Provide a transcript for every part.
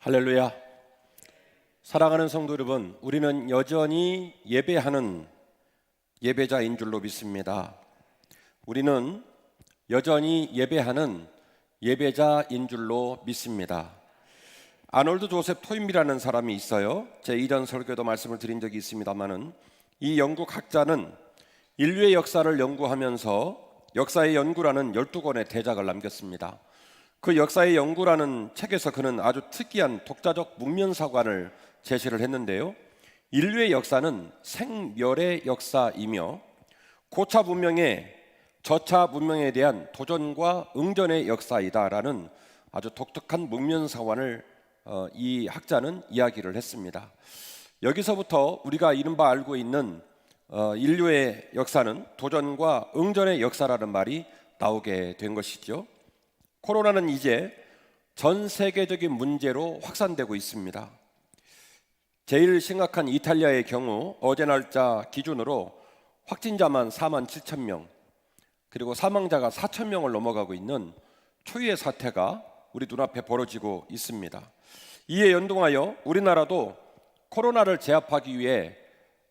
할렐루야. 사랑하는 성도 여러분, 우리는 여전히 예배하는 예배자인 줄로 믿습니다. 우리는 여전히 예배하는 예배자인 줄로 믿습니다. 아놀드 조셉 토임이라는 사람이 있어요. 제 이전 설교도 말씀을 드린 적이 있습니다만은 이 영국 학자는 인류의 역사를 연구하면서 역사의 연구라는 12권의 대작을 남겼습니다. 그 역사의 연구라는 책에서 그는 아주 특이한 독자적 문면사관을 제시를 했는데요, 인류의 역사는 생멸의 역사이며 고차 문명의 저차 문명에 대한 도전과 응전의 역사이다라는 아주 독특한 문면사관을 이 학자는 이야기를 했습니다. 여기서부터 우리가 이른바 알고 있는 인류의 역사는 도전과 응전의 역사라는 말이 나오게 된 것이죠. 코로나는 이제 전 세계적인 문제로 확산되고 있습니다. 제일 심각한 이탈리아의 경우 어제 날짜 기준으로 확진자만 4만 7천 명, 그리고 사망자가 4천 명을 넘어가고 있는 초유의 사태가 우리 눈앞에 벌어지고 있습니다. 이에 연동하여 우리나라도 코로나를 제압하기 위해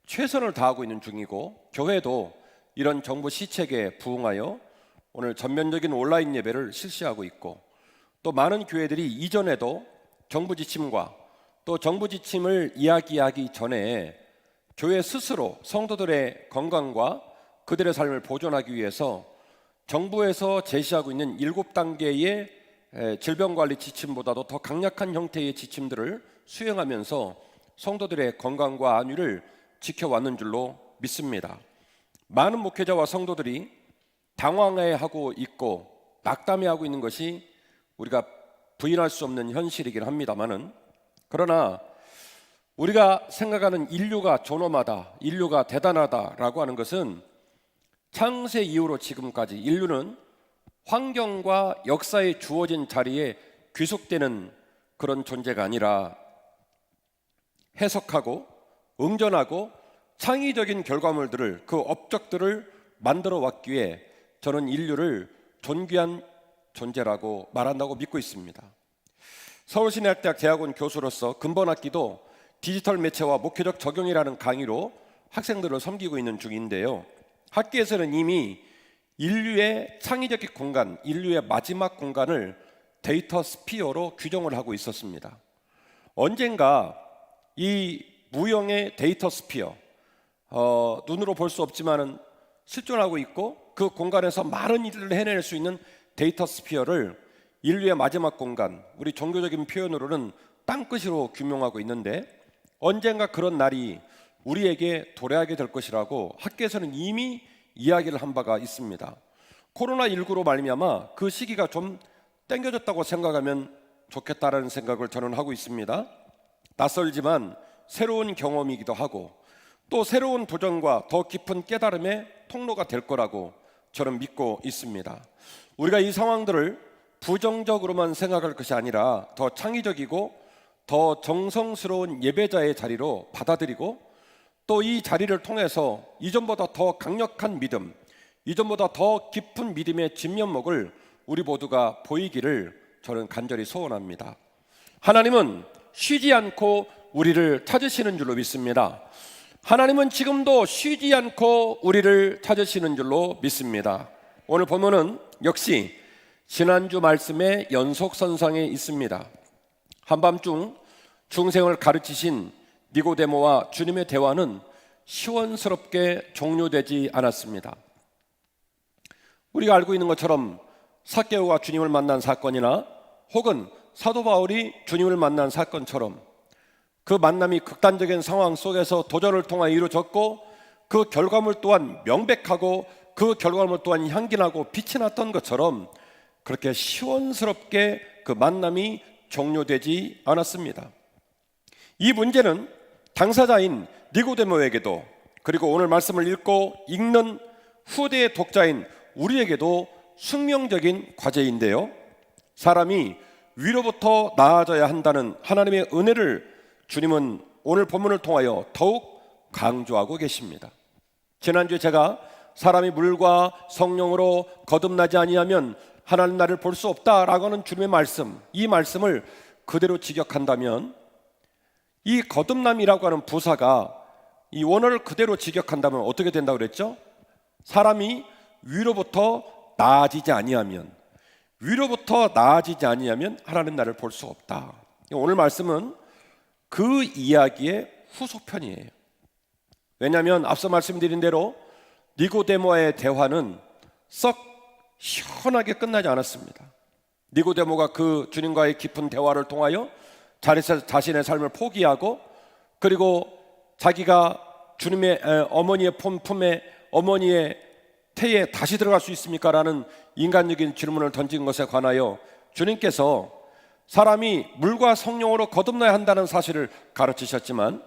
최선을 다하고 있는 중이고, 교회도 이런 정부 시책에 부응하여 오늘 전면적인 온라인 예배를 실시하고 있고, 또 많은 교회들이 이전에도 정부 지침과 또 정부 지침을 이야기하기 전에 교회 스스로 성도들의 건강과 그들의 삶을 보존하기 위해서 정부에서 제시하고 있는 7단계의 질병관리 지침보다도 더 강력한 형태의 지침들을 수행하면서 성도들의 건강과 안위를 지켜왔는 줄로 믿습니다. 많은 목회자와 성도들이 당황해하고 있고 낙담해하고 있는 것이 우리가 부인할 수 없는 현실이긴 합니다만은, 그러나 우리가 생각하는 인류가 존엄하다, 인류가 대단하다라고 하는 것은 창세 이후로 지금까지 인류는 환경과 역사에 주어진 자리에 귀속되는 그런 존재가 아니라 해석하고 응전하고 창의적인 결과물들을, 그 업적들을 만들어 왔기에 저는 인류를 존귀한 존재라고 말한다고 믿고 있습니다. 서울신학대학 대학원 교수로서 근본 학기도 디지털 매체와 목회적 적용이라는 강의로 학생들을 섬기고 있는 중인데요, 학계에서는 이미 인류의 창의적 공간, 인류의 마지막 공간을 데이터 스피어로 규정을 하고 있었습니다. 언젠가 이 무형의 데이터 스피어, 눈으로 볼 수 없지만은 실존하고 있고 그 공간에서 많은 일을 해낼 수 있는 데이터 스피어를 인류의 마지막 공간, 우리 종교적인 표현으로는 땅끝으로 규명하고 있는데, 언젠가 그런 날이 우리에게 도래하게 될 것이라고 학계에서는 이미 이야기를 한 바가 있습니다. 코로나19로 말미암아 그 시기가 좀 땡겨졌다고 생각하면 좋겠다라는 생각을 저는 하고 있습니다. 낯설지만 새로운 경험이기도 하고 또 새로운 도전과 더 깊은 깨달음의 통로가 될 거라고 저는 믿고 있습니다. 우리가 이 상황들을 부정적으로만 생각할 것이 아니라 더 창의적이고 더 정성스러운 예배자의 자리로 받아들이고, 또 이 자리를 통해서 이전보다 더 강력한 믿음, 이전보다 더 깊은 믿음의 진면목을 우리 모두가 보이기를 저는 간절히 소원합니다. 하나님은 쉬지 않고 우리를 찾으시는 줄로 믿습니다. 하나님은 지금도 쉬지 않고 우리를 찾으시는 줄로 믿습니다. 오늘 본문은 역시 지난주 말씀의 연속선상에 있습니다. 한밤중 중생을 가르치신 니고데모와 주님의 대화는 시원스럽게 종료되지 않았습니다. 우리가 알고 있는 것처럼 삭개오가 주님을 만난 사건이나 혹은 사도 바울이 주님을 만난 사건처럼 그 만남이 극단적인 상황 속에서 도전을 통해 이루어졌고, 그 결과물 또한 명백하고 그 결과물 또한 향기나고 빛이 났던 것처럼 그렇게 시원스럽게 그 만남이 종료되지 않았습니다. 이 문제는 당사자인 니고데모에게도, 그리고 오늘 말씀을 읽는 후대의 독자인 우리에게도 숙명적인 과제인데요, 사람이 위로부터 나아져야 한다는 하나님의 은혜를 주님은 오늘 본문을 통하여 더욱 강조하고 계십니다. 지난주에 제가 사람이 물과 성령으로 거듭나지 아니하면 하나님 나를 볼 수 없다라고 하는 주님의 말씀, 이 말씀을 그대로 직역한다면, 이 거듭남이라고 하는 부사가 이 원어를 그대로 직역한다면 어떻게 된다고 그랬죠? 사람이 위로부터 나아지지 아니하면, 하나님 나를 볼 수 없다. 오늘 말씀은 그 이야기의 후속편이에요. 왜냐하면 앞서 말씀드린 대로 니고데모와의 대화는 썩 시원하게 끝나지 않았습니다. 니고데모가 그 주님과의 깊은 대화를 통하여 자신의 삶을 포기하고, 그리고 자기가 주님의 어머니의 품에, 어머니의 태에 다시 들어갈 수 있습니까? 라는 인간적인 질문을 던진 것에 관하여 주님께서 사람이 물과 성령으로 거듭나야 한다는 사실을 가르치셨지만,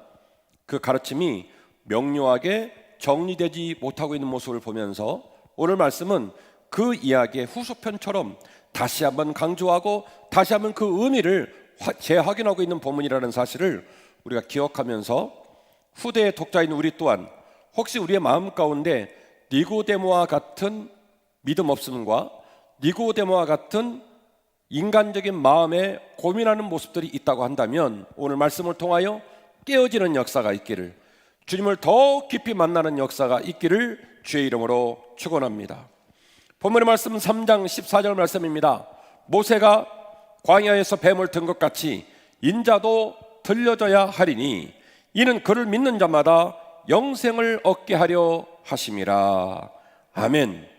그 가르침이 명료하게 정리되지 못하고 있는 모습을 보면서 오늘 말씀은 그 이야기의 후속편처럼 다시 한번 강조하고 다시 한번 그 의미를 재확인하고 있는 본문이라는 사실을 우리가 기억하면서, 후대의 독자인 우리 또한 혹시 우리의 마음 가운데 니고데모와 같은 믿음 없음과 니고데모와 같은 인간적인 마음에 고민하는 모습들이 있다고 한다면, 오늘 말씀을 통하여 깨어지는 역사가 있기를, 주님을 더 깊이 만나는 역사가 있기를 주의 이름으로 축원합니다. 본문의 말씀은 3장 14절 말씀입니다. 모세가 광야에서 뱀을 든 것 같이 인자도 들려져야 하리니 이는 그를 믿는 자마다 영생을 얻게 하려 하심이라. 아멘.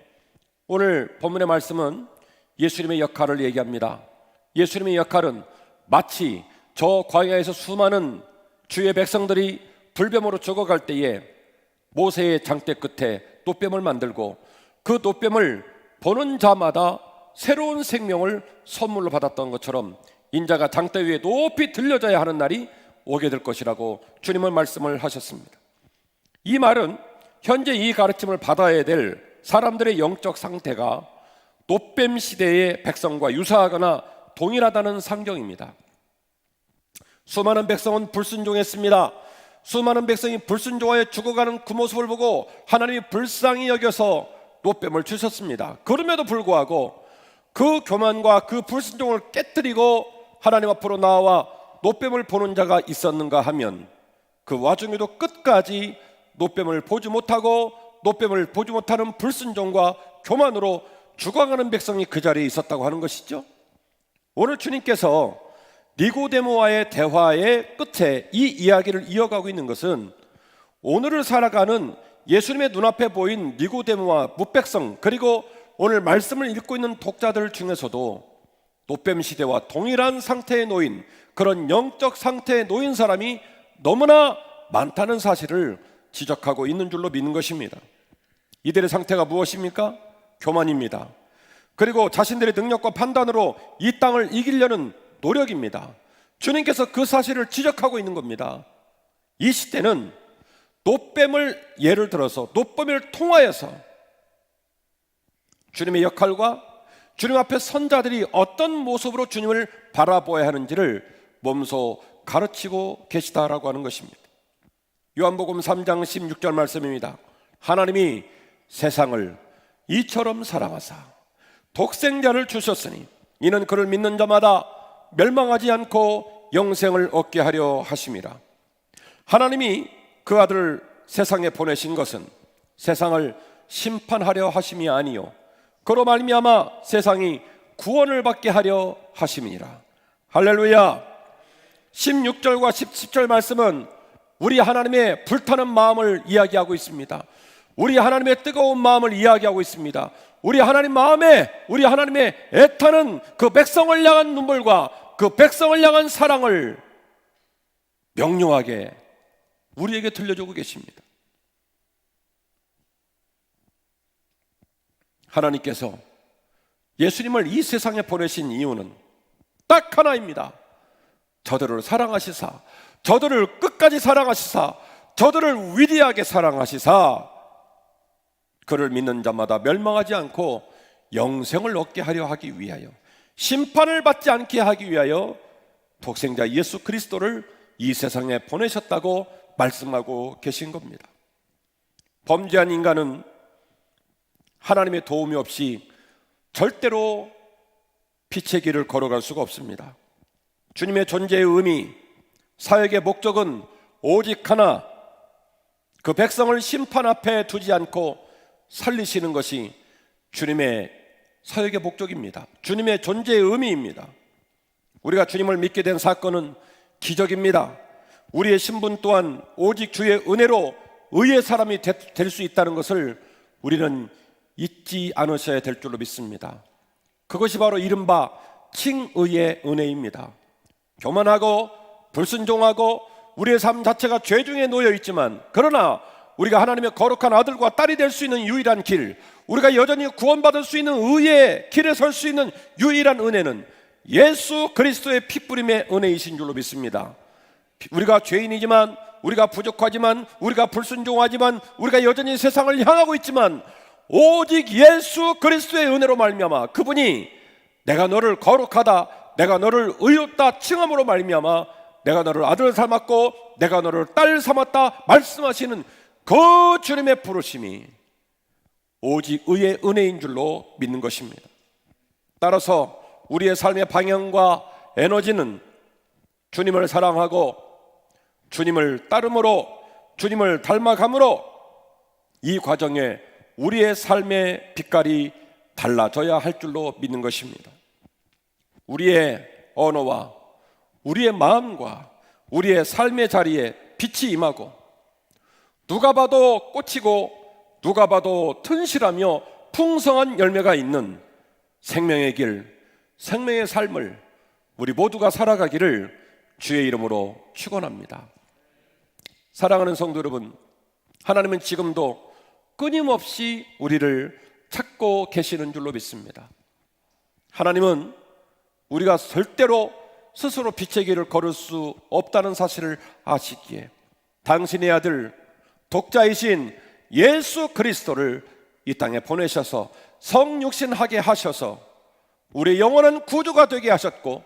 오늘 본문의 말씀은 예수님의 역할을 얘기합니다. 예수님의 역할은 마치 저 광야에서 수많은 주의 백성들이 불뱀으로 죽어갈 때에 모세의 장대 끝에 놋뱀을 만들고 그 놋뱀을 보는 자마다 새로운 생명을 선물로 받았던 것처럼 인자가 장대 위에 높이 들려져야 하는 날이 오게 될 것이라고 주님은 말씀을 하셨습니다. 이 말은 현재 이 가르침을 받아야 될 사람들의 영적 상태가 놋뱀 시대의 백성과 유사하거나 동일하다는 상정입니다. 수많은 백성은 불순종했습니다. 수많은 백성이 불순종하여 죽어가는 그 모습을 보고 하나님이 불쌍히 여겨서 놋뱀을 주셨습니다. 그럼에도 불구하고 그 교만과 그 불순종을 깨뜨리고 하나님 앞으로 나와 놋뱀을 보는 자가 있었는가 하면, 그 와중에도 끝까지 놋뱀을 보지 못하고 놋뱀을 보지 못하는 불순종과 교만으로 죽어가는 백성이 그 자리에 있었다고 하는 것이죠. 오늘 주님께서 니고데모와의 대화의 끝에 이 이야기를 이어가고 있는 것은 오늘을 살아가는 예수님의 눈앞에 보인 니고데모와 무백성, 그리고 오늘 말씀을 읽고 있는 독자들 중에서도 놋뱀 시대와 동일한 상태에 놓인, 그런 영적 상태에 놓인 사람이 너무나 많다는 사실을 지적하고 있는 줄로 믿는 것입니다. 이들의 상태가 무엇입니까? 교만입니다. 그리고 자신들의 능력과 판단으로 이 땅을 이기려는 노력입니다. 주님께서 그 사실을 지적하고 있는 겁니다. 이 시대는 놋뱀을 예를 들어서 놋뱀을 통하여서 주님의 역할과 주님 앞에 선자들이 어떤 모습으로 주님을 바라보아야 하는지를 몸소 가르치고 계시다라고 하는 것입니다. 요한복음 3장 16절 말씀입니다. 하나님이 세상을 이처럼 사랑하사 독생자를 주셨으니 이는 그를 믿는 자마다 멸망하지 않고 영생을 얻게 하려 하심이라. 하나님이 그 아들을 세상에 보내신 것은 세상을 심판하려 하심이 아니요 그로 말미암아 세상이 구원을 받게 하려 하심이니라. 할렐루야. 16절과 17절 말씀은 우리 하나님의 불타는 마음을 이야기하고 있습니다. 우리 하나님의 뜨거운 마음을 이야기하고 있습니다. 우리 하나님의 애타는 그 백성을 향한 눈물과 그 백성을 향한 사랑을 명료하게 우리에게 들려주고 계십니다. 하나님께서 예수님을 이 세상에 보내신 이유는 딱 하나입니다. 저들을 사랑하시사, 저들을 끝까지 사랑하시사, 저들을 위대하게 사랑하시사 그를 믿는 자마다 멸망하지 않고 영생을 얻게 하려 하기 위하여, 심판을 받지 않게 하기 위하여 독생자 예수 그리스도를 이 세상에 보내셨다고 말씀하고 계신 겁니다. 범죄한 인간은 하나님의 도움이 없이 절대로 빛의 길을 걸어갈 수가 없습니다. 주님의 존재의 의미, 사역의 목적은 오직 하나, 그 백성을 심판 앞에 두지 않고 살리시는 것이 주님의 사역의 목적입니다. 주님의 존재의 의미입니다. 우리가 주님을 믿게 된 사건은 기적입니다. 우리의 신분 또한 오직 주의 은혜로 의의 사람이 될 수 있다는 것을 우리는 잊지 않으셔야 될 줄로 믿습니다. 그것이 바로 이른바 칭의의 은혜입니다. 교만하고 불순종하고 우리의 삶 자체가 죄 중에 놓여 있지만, 그러나 우리가 하나님의 거룩한 아들과 딸이 될 수 있는 유일한 길, 우리가 여전히 구원받을 수 있는 의의 길에 설 수 있는 유일한 은혜는 예수 그리스도의 피뿌림의 은혜이신 줄로 믿습니다. 우리가 죄인이지만, 우리가 부족하지만, 우리가 불순종하지만, 우리가 여전히 세상을 향하고 있지만, 오직 예수 그리스도의 은혜로 말미암아 그분이 내가 너를 거룩하다, 내가 너를 의롭다 칭함으로 말미암아 내가 너를 아들 삼았고 내가 너를 딸 삼았다 말씀하시는 그 주님의 부르심이 오직 의의 은혜인 줄로 믿는 것입니다. 따라서 우리의 삶의 방향과 에너지는 주님을 사랑하고 주님을 따름으로, 주님을 닮아감으로 이 과정에 우리의 삶의 빛깔이 달라져야 할 줄로 믿는 것입니다. 우리의 언어와 우리의 마음과 우리의 삶의 자리에 빛이 임하고, 누가 봐도 꽃이고 누가 봐도 튼실하며 풍성한 열매가 있는 생명의 길, 생명의 삶을 우리 모두가 살아가기를 주의 이름으로 축원합니다. 사랑하는 성도 여러분, 하나님은 지금도 끊임없이 우리를 찾고 계시는 줄로 믿습니다. 하나님은 우리가 절대로 스스로 빛의 길을 걸을 수 없다는 사실을 아시기에 당신의 아들 독자이신 예수 그리스도를 이 땅에 보내셔서 성육신하게 하셔서 우리의 영원한 구주가 되게 하셨고,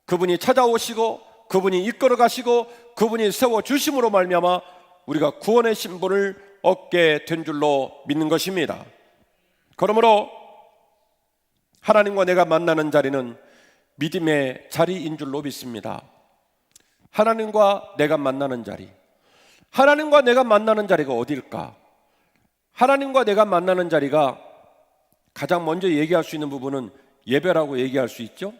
그분이 찾아오시고 그분이 이끌어 가시고 그분이 세워주심으로 말미암아 우리가 구원의 신분을 얻게 된 줄로 믿는 것입니다. 그러므로 하나님과 내가 만나는 자리는 믿음의 자리인 줄로 믿습니다. 하나님과 내가 만나는 자리, 하나님과 내가 만나는 자리가 어딜까? 하나님과 내가 만나는 자리가 가장 먼저 얘기할 수 있는 부분은 예배라고 얘기할 수 있죠.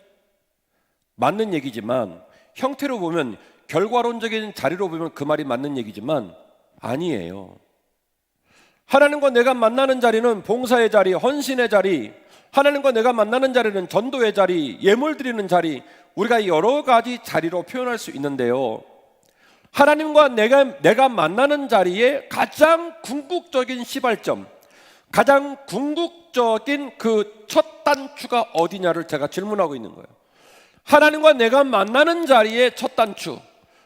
맞는 얘기지만, 형태로 보면, 결과론적인 자리로 보면 그 말이 맞는 얘기지만 아니에요. 하나님과 내가 만나는 자리는 봉사의 자리, 헌신의 자리, 하나님과 내가 만나는 자리는 전도의 자리, 예물 드리는 자리, 우리가 여러 가지 자리로 표현할 수 있는데요, 하나님과 내가 만나는 자리의 가장 궁극적인 시발점, 가장 궁극적인 그 첫 단추가 어디냐를 제가 질문하고 있는 거예요. 하나님과 내가 만나는 자리의 첫 단추,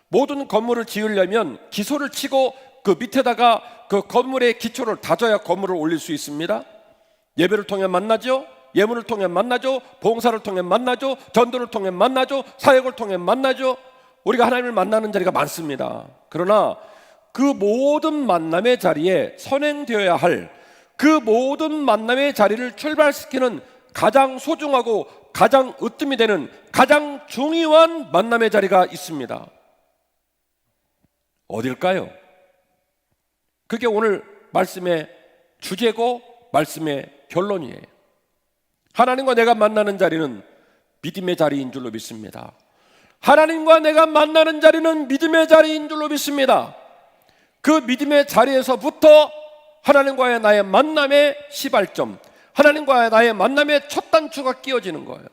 모든 건물을 지으려면 기초를 치고 그 밑에다가 그 건물의 기초를 다져야 건물을 올릴 수 있습니다. 예배를 통해 만나죠, 예물을 통해 만나죠, 봉사를 통해 만나죠, 전도를 통해 만나죠, 사역을 통해 만나죠. 우리가 하나님을 만나는 자리가 많습니다. 그러나 그 모든 만남의 자리에 선행되어야 할 그 모든 만남의 자리를 출발시키는 가장 소중하고 가장 으뜸이 되는 가장 중요한 만남의 자리가 있습니다. 어딜까요? 그게 오늘 말씀의 주제고 말씀의 결론이에요. 하나님과 내가 만나는 자리는 믿음의 자리인 줄로 믿습니다. 하나님과 내가 만나는 자리는 믿음의 자리인 줄로 믿습니다. 그 믿음의 자리에서부터 하나님과의 나의 만남의 시발점, 하나님과의 나의 만남의 첫 단추가 끼워지는 거예요.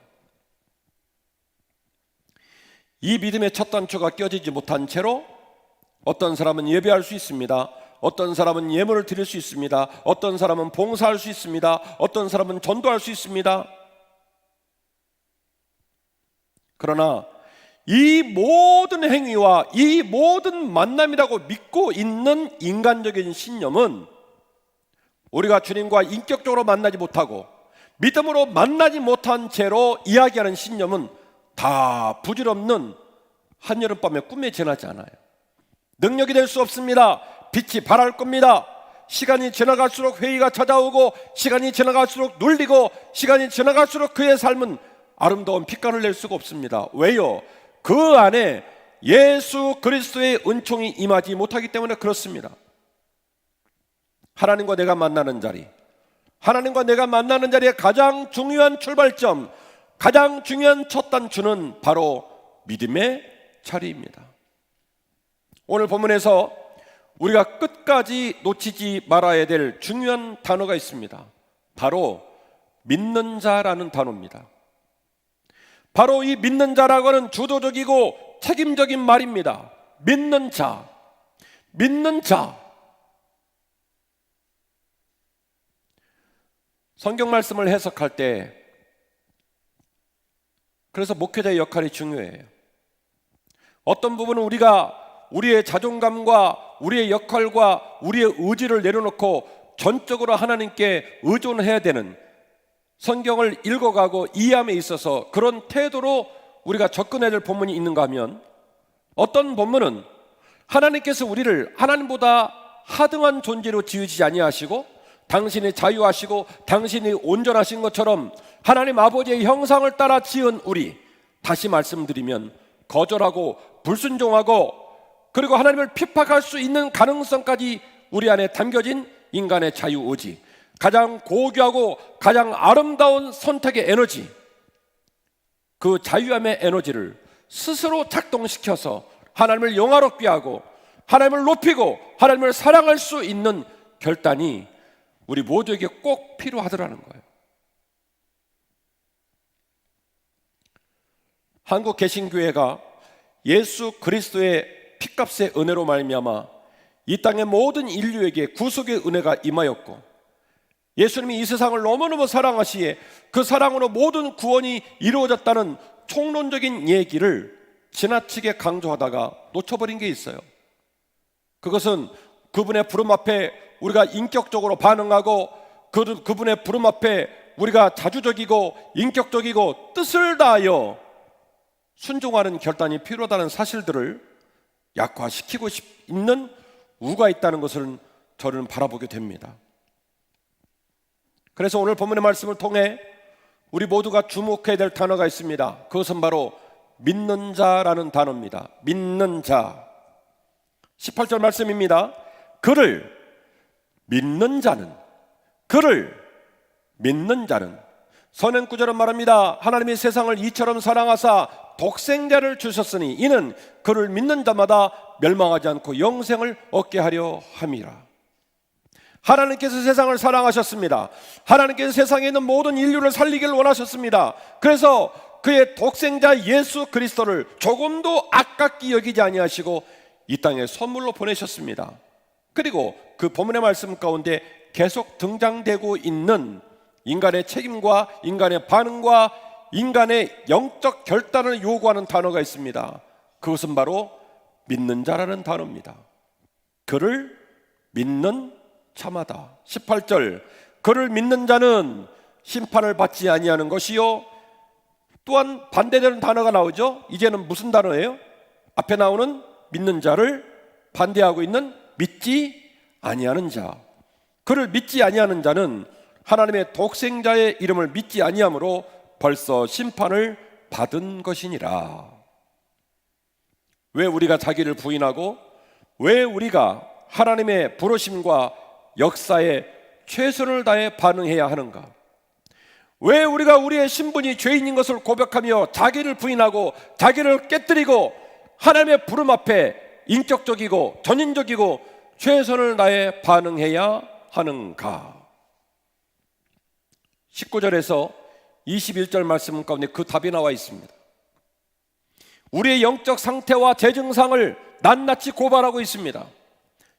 이 믿음의 첫 단추가 끼워지지 못한 채로 어떤 사람은 예배할 수 있습니다. 어떤 사람은 예물을 드릴 수 있습니다. 어떤 사람은 봉사할 수 있습니다. 어떤 사람은 전도할 수 있습니다. 그러나 이 모든 행위와 이 모든 만남이라고 믿고 있는 인간적인 신념은 우리가 주님과 인격적으로 만나지 못하고 믿음으로 만나지 못한 채로 이야기하는 신념은 다 부질없는 한여름밤의 꿈에 지나지 않아요. 능력이 될 수 없습니다. 빛이 발할 겁니다. 시간이 지나갈수록 회의가 찾아오고, 시간이 지나갈수록 눌리고, 시간이 지나갈수록 그의 삶은 아름다운 빛깔을 낼 수가 없습니다. 왜요? 그 안에 예수 그리스도의 은총이 임하지 못하기 때문에 그렇습니다. 하나님과 내가 만나는 자리, 하나님과 내가 만나는 자리의 가장 중요한 출발점, 가장 중요한 첫 단추는 바로 믿음의 자리입니다. 오늘 본문에서 우리가 끝까지 놓치지 말아야 될 중요한 단어가 있습니다. 바로 믿는 자라는 단어입니다. 바로 이 믿는 자라고 하는 주도적이고 책임적인 말입니다. 믿는 자, 믿는 자. 성경 말씀을 해석할 때 그래서 목회자의 역할이 중요해요. 어떤 부분은 우리가 우리의 자존감과 우리의 역할과 우리의 의지를 내려놓고 전적으로 하나님께 의존해야 되는, 성경을 읽어가고 이해함에 있어서 그런 태도로 우리가 접근해야 될 본문이 있는가 하면, 어떤 본문은 하나님께서 우리를 하나님보다 하등한 존재로 지으시지 아니하시고 당신이 자유하시고 당신이 온전하신 것처럼 하나님 아버지의 형상을 따라 지은 우리, 다시 말씀드리면 거절하고 불순종하고 그리고 하나님을 핍박할 수 있는 가능성까지 우리 안에 담겨진 인간의 자유의지, 가장 고귀하고 가장 아름다운 선택의 에너지, 그 자유함의 에너지를 스스로 작동시켜서 하나님을 영화롭게 하고 하나님을 높이고 하나님을 사랑할 수 있는 결단이 우리 모두에게 꼭 필요하더라는 거예요. 한국 개신교회가 예수 그리스도의 피값의 은혜로 말미암아 이 땅의 모든 인류에게 구속의 은혜가 임하였고, 예수님이 이 세상을 너무너무 사랑하시기에 그 사랑으로 모든 구원이 이루어졌다는 총론적인 얘기를 지나치게 강조하다가 놓쳐버린 게 있어요. 그것은 그분의 부름 앞에 우리가 인격적으로 반응하고 그분의 부름 앞에 우리가 자주적이고 인격적이고 뜻을 다하여 순종하는 결단이 필요하다는 사실들을 약화시키고 있는 우가 있다는 것을 저는 바라보게 됩니다. 그래서 오늘 본문의 말씀을 통해 우리 모두가 주목해야 될 단어가 있습니다. 그것은 바로 믿는 자라는 단어입니다. 믿는 자. 18절 말씀입니다. 그를 믿는 자는, 그를 믿는 자는, 선행 9절은 말합니다. 하나님이 세상을 이처럼 사랑하사 독생자를 주셨으니 이는 그를 믿는 자마다 멸망하지 않고 영생을 얻게 하려 함이라. 하나님께서 세상을 사랑하셨습니다. 하나님께서 세상에 있는 모든 인류를 살리기를 원하셨습니다. 그래서 그의 독생자 예수 그리스도를 조금도 아깝게 여기지 아니하시고 이 땅에 선물로 보내셨습니다. 그리고 그 본문의 말씀 가운데 계속 등장되고 있는 인간의 책임과 인간의 반응과 인간의 영적 결단을 요구하는 단어가 있습니다. 그것은 바로 믿는 자라는 단어입니다. 그를 믿는 자마다. 18절, 그를 믿는 자는 심판을 받지 아니하는 것이요. 또한 반대되는 단어가 나오죠. 이제는 무슨 단어예요? 앞에 나오는 믿는 자를 반대하고 있는 믿지 아니하는 자. 그를 믿지 아니하는 자는 하나님의 독생자의 이름을 믿지 아니함으로 벌써 심판을 받은 것이니라. 왜 우리가 자기를 부인하고 왜 우리가 하나님의 부르심과 역사에 최선을 다해 반응해야 하는가? 왜 우리가 우리의 신분이 죄인인 것을 고백하며 자기를 부인하고 자기를 깨뜨리고 하나님의 부름 앞에 인격적이고 전인적이고 최선을 다해 반응해야 하는가? 19절에서 21절 말씀 가운데 그 답이 나와 있습니다. 우리의 영적 상태와 재증상을 낱낱이 고발하고 있습니다.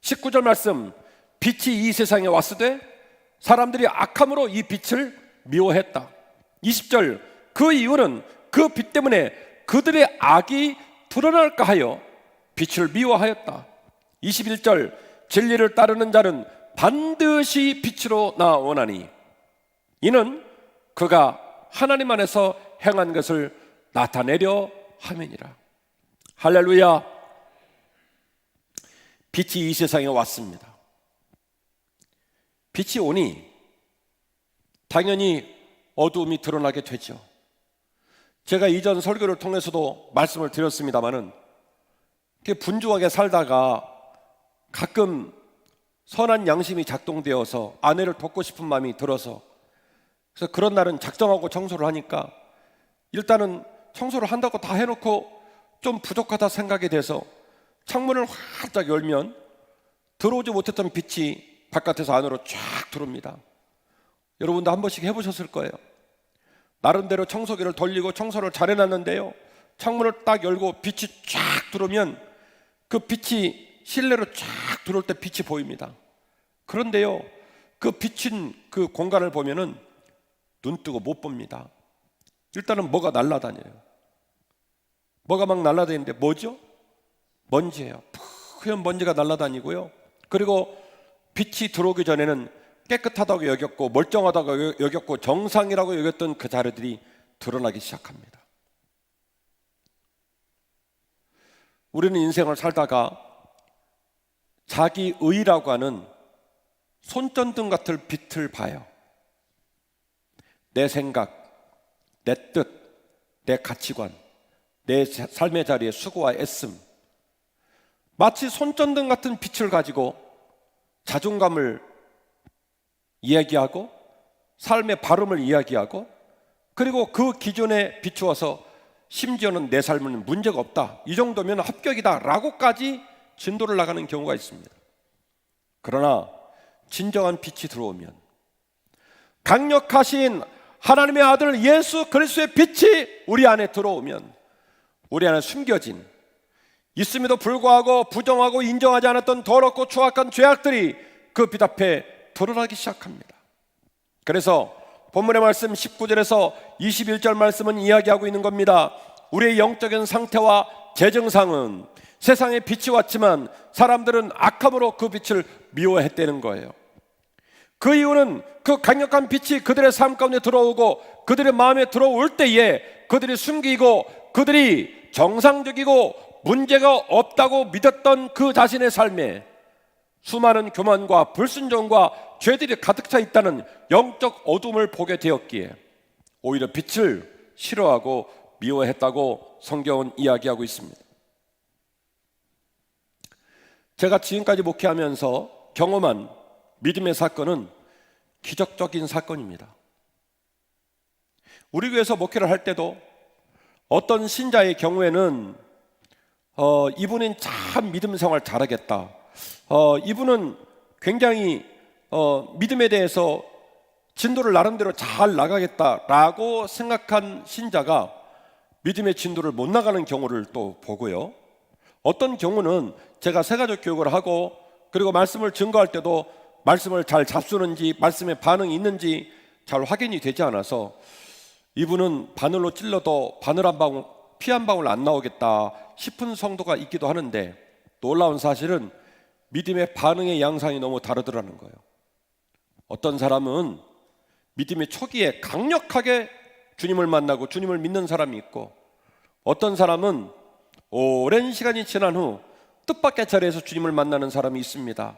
19절 말씀, 빛이 이 세상에 왔으되 사람들이 악함으로 이 빛을 미워했다. 20절, 그 이유는 그 빛 때문에 그들의 악이 드러날까 하여 빛을 미워하였다. 21절, 진리를 따르는 자는 반드시 빛으로 나오나니 이는 그가 하나님 안에서 행한 것을 나타내려 함이니라. 할렐루야. 빛이 이 세상에 왔습니다. 빛이 오니 당연히 어두움이 드러나게 되죠. 제가 이전 설교를 통해서도 말씀을 드렸습니다마는 분주하게 살다가 가끔 선한 양심이 작동되어서 아내를 돕고 싶은 마음이 들어서, 그래서 그런 날은 작정하고 청소를 하니까 일단은 청소를 한다고 다 해놓고 좀 부족하다 생각이 돼서 창문을 활짝 열면 들어오지 못했던 빛이 바깥에서 안으로 쫙 들어옵니다. 여러분도 한 번씩 해보셨을 거예요. 나름대로 청소기를 돌리고 청소를 잘 해놨는데요, 창문을 딱 열고 빛이 쫙 들어오면 그 빛이 실내로 쫙 들어올 때 빛이 보입니다. 그런데요, 그 비친 그 공간을 보면은 눈 뜨고 못 봅니다. 일단은 뭐가 날아다녀요. 뭐가 막 날아다니는데 뭐죠? 먼지예요. 푸른 먼지가 날아다니고요. 그리고 빛이 들어오기 전에는 깨끗하다고 여겼고 멀쩡하다고 여겼고 정상이라고 여겼던 그 자료들이 드러나기 시작합니다. 우리는 인생을 살다가 자기 의라고 하는 손전등 같은 빛을 봐요. 내 생각, 내 뜻, 내 가치관, 내 삶의 자리에 수고와 애씀, 마치 손전등 같은 빛을 가지고 자존감을 이야기하고 삶의 바름을 이야기하고, 그리고 그 기준에 비추어서 심지어는 내 삶은 문제가 없다, 이 정도면 합격이다 라고까지 진도를 나가는 경우가 있습니다. 그러나 진정한 빛이 들어오면, 강력하신 하나님의 아들 예수 그리스도의 빛이 우리 안에 들어오면, 우리 안에 숨겨진 있음에도 불구하고 부정하고 인정하지 않았던 더럽고 추악한 죄악들이 그 빛 앞에 드러나기 시작합니다. 그래서 본문의 말씀 19절에서 21절 말씀은 이야기하고 있는 겁니다. 우리의 영적인 상태와 재정상은 세상에 빛이 왔지만 사람들은 악함으로 그 빛을 미워했다는 거예요. 그 이유는 그 강력한 빛이 그들의 삶 가운데 들어오고 그들의 마음에 들어올 때에 그들이 숨기고 그들이 정상적이고 문제가 없다고 믿었던 그 자신의 삶에 수많은 교만과 불순종과 죄들이 가득 차 있다는 영적 어둠을 보게 되었기에 오히려 빛을 싫어하고 미워했다고 성경은 이야기하고 있습니다. 제가 지금까지 목회하면서 경험한 믿음의 사건은 기적적인 사건입니다. 우리 교회에서 목회를 할 때도 어떤 신자의 경우에는 이분은 참 믿음 생활 잘하겠다, 이분은 굉장히 믿음에 대해서 진도를 나름대로 잘 나가겠다라고 생각한 신자가 믿음의 진도를 못 나가는 경우를 또 보고요, 어떤 경우는 제가 세가족 교육을 하고 그리고 말씀을 증거할 때도 말씀을 잘 잡수는지 말씀에 반응이 있는지 잘 확인이 되지 않아서 이분은 바늘로 찔러도 바늘 한 방울, 피 한 방울 안 나오겠다 싶은 성도가 있기도 하는데, 놀라운 사실은 믿음의 반응의 양상이 너무 다르더라는 거예요. 어떤 사람은 믿음의 초기에 강력하게 주님을 만나고 주님을 믿는 사람이 있고, 어떤 사람은 오랜 시간이 지난 후 뜻밖의 자리에서 주님을 만나는 사람이 있습니다.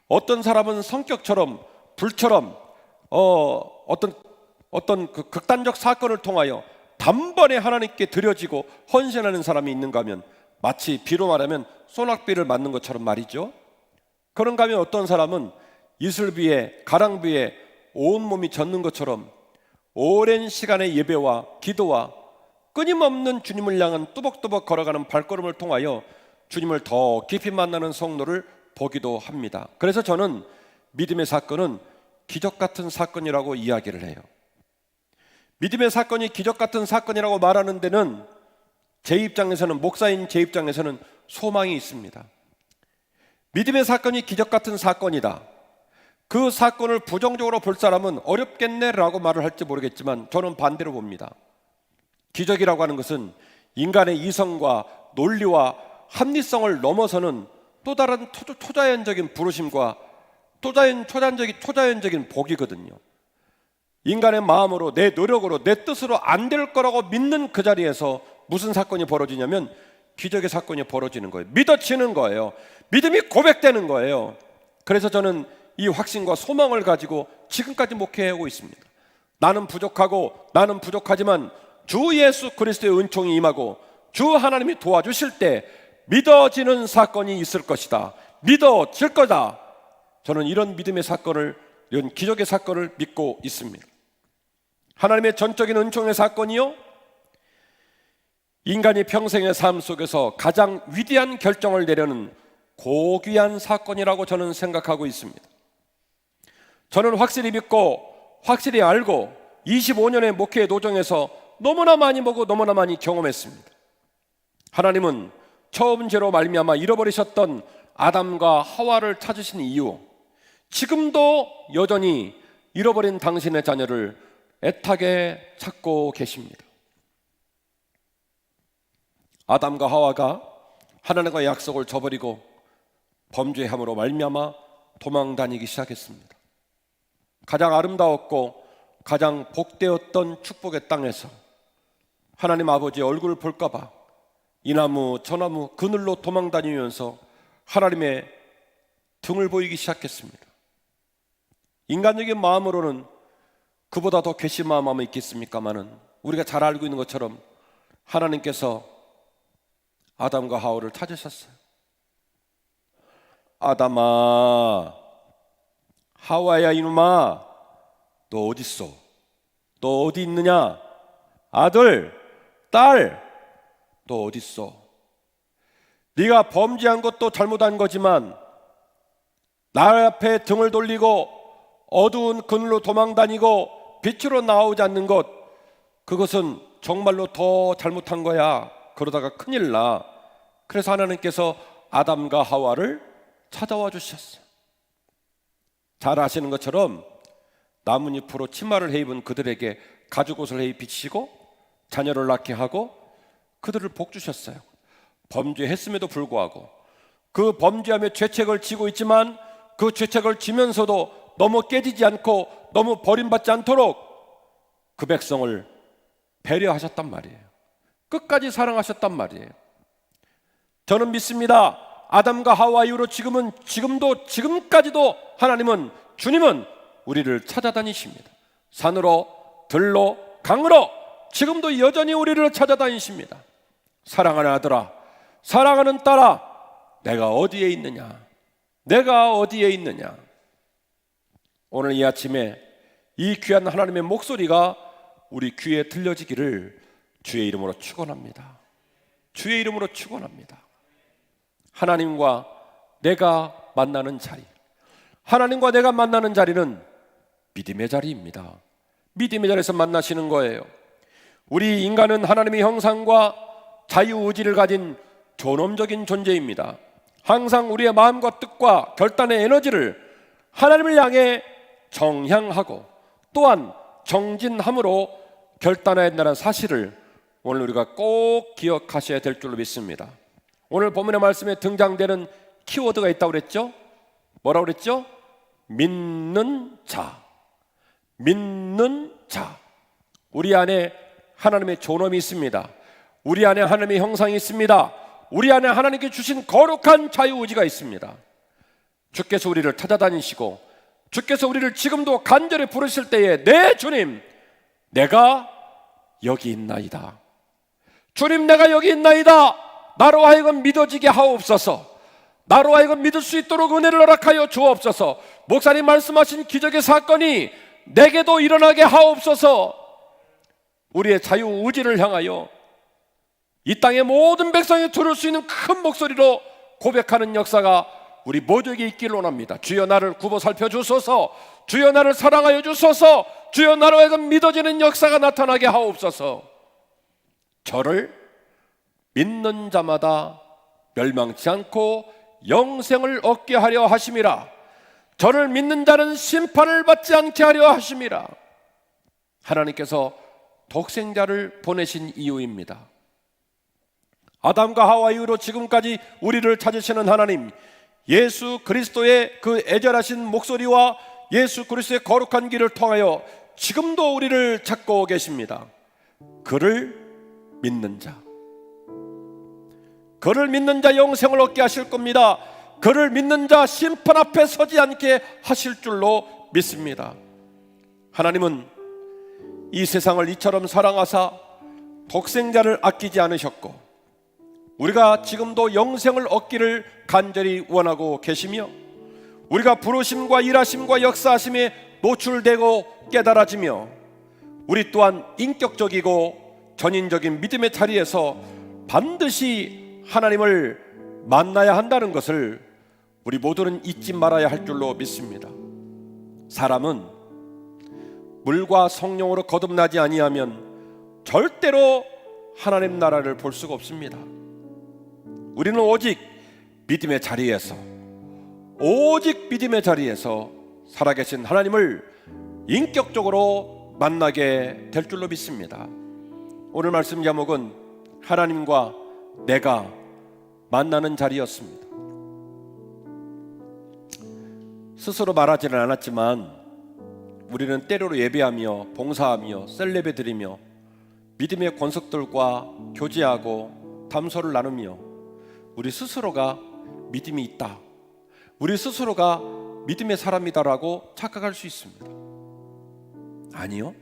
어떤 사람은 성격처럼 불처럼 어떤 그 극단적 사건을 통하여 단번에 하나님께 드려지고 헌신하는 사람이 있는가 하면 마치 비로 말하면 소낙비를 맞는 것처럼 말이죠. 그런가 하면 어떤 사람은 이슬비에 가랑비에 온몸이 젖는 것처럼 오랜 시간의 예배와 기도와 끊임없는 주님을 향한 뚜벅뚜벅 걸어가는 발걸음을 통하여 주님을 더 깊이 만나는 성도를 보기도 합니다. 그래서 저는 믿음의 사건은 기적 같은 사건이라고 이야기를 해요. 믿음의 사건이 기적 같은 사건이라고 말하는 데는 제 입장에서는, 목사인 제 입장에서는 소망이 있습니다. 믿음의 사건이 기적 같은 사건이다, 그 사건을 부정적으로 볼 사람은 어렵겠네라고 말을 할지 모르겠지만 저는 반대로 봅니다. 기적이라고 하는 것은 인간의 이성과 논리와 합리성을 넘어서는 또 다른 초자연적인 부르심과 초자연적인 복이거든요. 인간의 마음으로, 내 노력으로, 내 뜻으로 안 될 거라고 믿는 그 자리에서 무슨 사건이 벌어지냐면 기적의 사건이 벌어지는 거예요. 믿어지는 거예요. 믿음이 고백되는 거예요. 그래서 저는 이 확신과 소망을 가지고 지금까지 목회하고 있습니다. 나는 부족하고 나는 부족하지만 주 예수 그리스도의 은총이 임하고 주 하나님이 도와주실 때 믿어지는 사건이 있을 것이다, 믿어질 거다. 저는 이런 믿음의 사건을, 이런 기적의 사건을 믿고 있습니다. 하나님의 전적인 은총의 사건이요, 인간이 평생의 삶 속에서 가장 위대한 결정을 내려는 고귀한 사건이라고 저는 생각하고 있습니다. 저는 확실히 믿고 확실히 알고 25년의 목회 노정에서 너무나 많이 보고 너무나 많이 경험했습니다. 하나님은 처음 죄로 말미암아 잃어버리셨던 아담과 하와를 찾으신 이유, 지금도 여전히 잃어버린 당신의 자녀를 애타게 찾고 계십니다. 아담과 하와가 하나님과의 약속을 저버리고 범죄함으로 말미암아 도망다니기 시작했습니다. 가장 아름다웠고 가장 복되었던 축복의 땅에서 하나님 아버지의 얼굴을 볼까봐 이 나무 저 나무 그늘로 도망다니면서 하나님의 등을 보이기 시작했습니다. 인간적인 마음으로는 그보다 더 괘씸한 마음이 있겠습니까마는 우리가 잘 알고 있는 것처럼 하나님께서 아담과 하와를 찾으셨어요. 아담아, 하와야 이놈아, 너 어디 있어? 너 어디 있느냐? 아들, 딸, 너 어디 있어? 네가 범죄한 것도 잘못한 거지만 나 앞에 등을 돌리고 어두운 그늘로 도망다니고 빛으로 나오지 않는 것, 그것은 정말로 더 잘못한 거야. 그러다가 큰일 나. 그래서 하나님께서 아담과 하와를 찾아와 주셨어요. 잘 아시는 것처럼 나뭇잎으로 치마를 해입은 그들에게 가죽옷을 해입히시고 자녀를 낳게 하고 그들을 복주셨어요. 범죄했음에도 불구하고 그 범죄함의 죄책을 지고 있지만 그 죄책을 지면서도 너무 깨지지 않고 너무 버림받지 않도록 그 백성을 배려하셨단 말이에요. 끝까지 사랑하셨단 말이에요. 저는 믿습니다. 아담과 하와 이후로 지금까지도 하나님은, 주님은 우리를 찾아다니십니다. 산으로 들로 강으로 지금도 여전히 우리를 찾아다니십니다. 사랑하는 아들아, 사랑하는 딸아, 내가 어디에 있느냐? 내가 어디에 있느냐? 오늘 이 아침에 이 귀한 하나님의 목소리가 우리 귀에 들려지기를 주의 이름으로 축원합니다. 주의 이름으로 축원합니다. 하나님과 내가 만나는 자리, 하나님과 내가 만나는 자리는 믿음의 자리입니다. 믿음의 자리에서 만나시는 거예요. 우리 인간은 하나님의 형상과 자유의지를 가진 존엄적인 존재입니다. 항상 우리의 마음과 뜻과 결단의 에너지를 하나님을 향해 정향하고 또한 정진함으로 결단해야 한다는 사실을 오늘 우리가 꼭 기억하셔야 될 줄로 믿습니다. 오늘 본문의 말씀에 등장되는 키워드가 있다고 그랬죠? 뭐라고 그랬죠? 믿는 자. 믿는 자. 우리 안에 하나님의 존엄이 있습니다. 우리 안에 하나님의 형상이 있습니다. 우리 안에 하나님께 주신 거룩한 자유의지가 있습니다. 주께서 우리를 찾아다니시고 주께서 우리를 지금도 간절히 부르실 때에 네 주님, 내가 여기 있나이다. 주님, 내가 여기 있나이다. 나로 하여금 믿어지게 하옵소서. 나로 하여금 믿을 수 있도록 은혜를 허락하여 주옵소서. 목사님 말씀하신 기적의 사건이 내게도 일어나게 하옵소서. 우리의 자유의지를 향하여 이 땅의 모든 백성이 들을 수 있는 큰 목소리로 고백하는 역사가 우리 모두에게 있기를 원합니다. 주여 나를 굽어 살펴주소서. 주여 나를 사랑하여 주소서. 주여 나로 하여금 믿어지는 역사가 나타나게 하옵소서. 저를 믿는 자마다 멸망치 않고 영생을 얻게 하려 하심이라. 저를 믿는 자는 심판을 받지 않게 하려 하심이라. 하나님께서 독생자를 보내신 이유입니다. 아담과 하와 이후로 지금까지 우리를 찾으시는 하나님, 예수 그리스도의 그 애절하신 목소리와 예수 그리스도의 거룩한 길을 통하여 지금도 우리를 찾고 계십니다. 그를 믿는 자, 그를 믿는 자 영생을 얻게 하실 겁니다. 그를 믿는 자 심판 앞에 서지 않게 하실 줄로 믿습니다. 하나님은 이 세상을 이처럼 사랑하사 독생자를 아끼지 않으셨고 우리가 지금도 영생을 얻기를 간절히 원하고 계시며 우리가 부르심과 일하심과 역사하심에 노출되고 깨달아지며 우리 또한 인격적이고 전인적인 믿음의 자리에서 반드시 하나님을 만나야 한다는 것을 우리 모두는 잊지 말아야 할 줄로 믿습니다. 사람은 물과 성령으로 거듭나지 아니하면 절대로 하나님 나라를 볼 수가 없습니다. 우리는 오직 믿음의 자리에서 살아계신 하나님을 인격적으로 만나게 될 줄로 믿습니다. 오늘 말씀 제목은 하나님과 내가 만나는 자리였습니다. 스스로 말하지는 않았지만 우리는 때로로 예배하며 봉사하며 셀레브 드리며 믿음의 권속들과 교제하고 담소를 나누며 우리 스스로가 믿음이 있다, 우리 스스로가 믿음의 사람이다라고 착각할 수 있습니다. 아니요.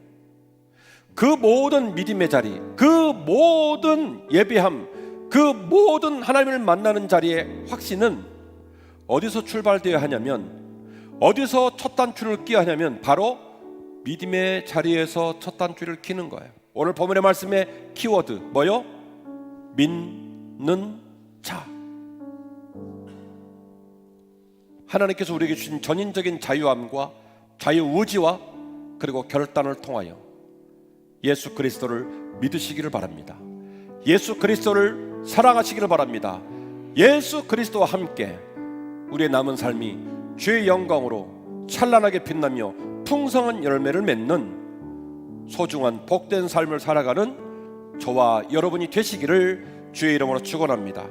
그 모든 믿음의 자리, 그 모든 예배함, 그 모든 하나님을 만나는 자리의 확신은 어디서 출발되어야 하냐면, 어디서 첫 단추를 끼어야 하냐면 바로 믿음의 자리에서 첫 단추를 끼는 거예요. 오늘 본문의 말씀의 키워드 뭐요? 믿는 자. 하나님께서 우리에게 주신 전인적인 자유함과 자유의지와 그리고 결단을 통하여 예수 그리스도를 믿으시기를 바랍니다. 예수 그리스도를 사랑하시기를 바랍니다. 예수 그리스도와 함께 우리의 남은 삶이 주의 영광으로 찬란하게 빛나며 풍성한 열매를 맺는 소중한 복된 삶을 살아가는 저와 여러분이 되시기를 주의 이름으로 축원합니다.